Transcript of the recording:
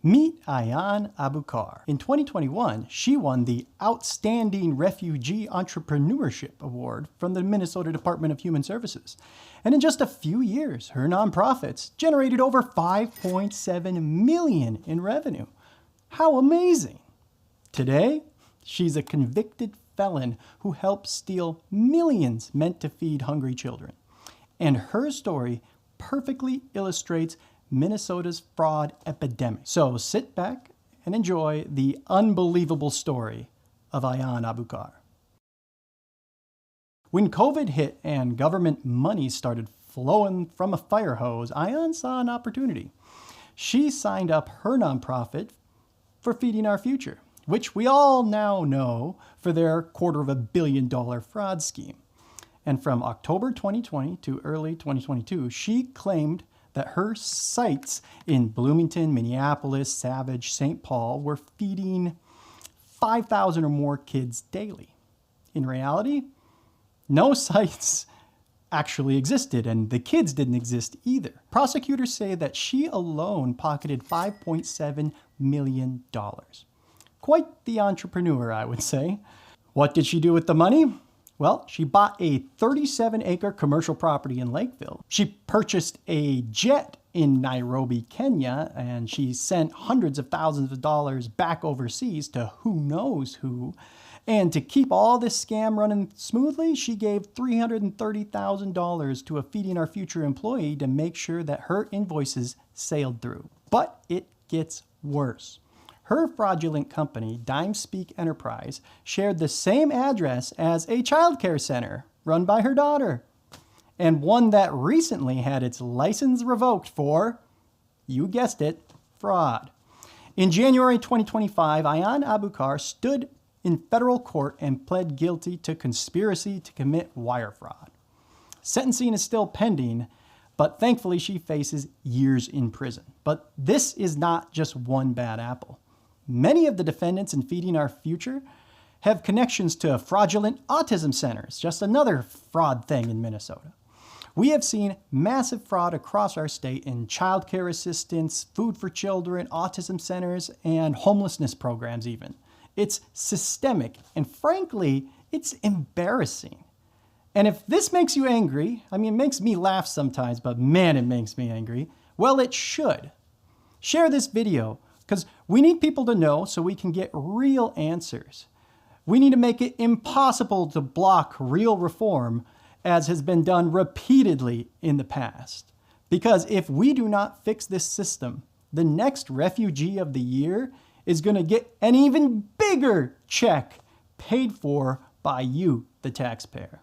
Meet Ayaan Abukar. In 2021, she won the Outstanding Refugee Entrepreneurship Award from the Minnesota Department of Human Services. And in just a few years, her nonprofits generated over $5.7 million in revenue. How amazing! Today, she's a convicted felon who helped steal millions meant to feed hungry children. And her story perfectly illustrates Minnesota's fraud epidemic. So sit back and enjoy the unbelievable story of Ayaan Abukar. When COVID hit and government money started flowing from a fire hose, Ayaan saw an opportunity. She signed up her nonprofit for Feeding Our Future, which we all now know for their $250 million fraud scheme. And from October 2020 to early 2022, she claimed that her sites in Bloomington, Minneapolis, Savage, St. Paul were feeding 5,000 or more kids daily. In reality, no sites actually existed, and the kids didn't exist either. Prosecutors say that she alone pocketed $5.7 million. Quite the entrepreneur, I would say. What did she do with the money? Well, she bought a 37-acre commercial property in Lakeville. She purchased a jet in Nairobi, Kenya, and she sent hundreds of thousands of dollars back overseas to who knows who. And to keep all this scam running smoothly, she gave $330,000 to a Feeding Our Future employee to make sure that her invoices sailed through. But it gets worse. Her fraudulent company, DimeSpeak Enterprise, shared the same address as a childcare center run by her daughter, and one that recently had its license revoked for, you guessed it, fraud. In January 2025, Ayaan Abukar stood in federal court and pled guilty to conspiracy to commit wire fraud. Sentencing is still pending, but thankfully she faces years in prison. But this is not just one bad apple. Many of the defendants in Feeding Our Future have connections to fraudulent autism centers, just another fraud thing in Minnesota. We have seen massive fraud across our state in childcare assistance, food for children, autism centers, and homelessness programs even. It's systemic, and frankly, it's embarrassing. And if this makes you angry, I mean, it makes me laugh sometimes, but man, it makes me angry. Well, it should. Share this video, because we need people to know so we can get real answers. We need to make it impossible to block real reform, as has been done repeatedly in the past. Because if we do not fix this system, the next refugee of the year is going to get an even bigger check paid for by you, the taxpayer.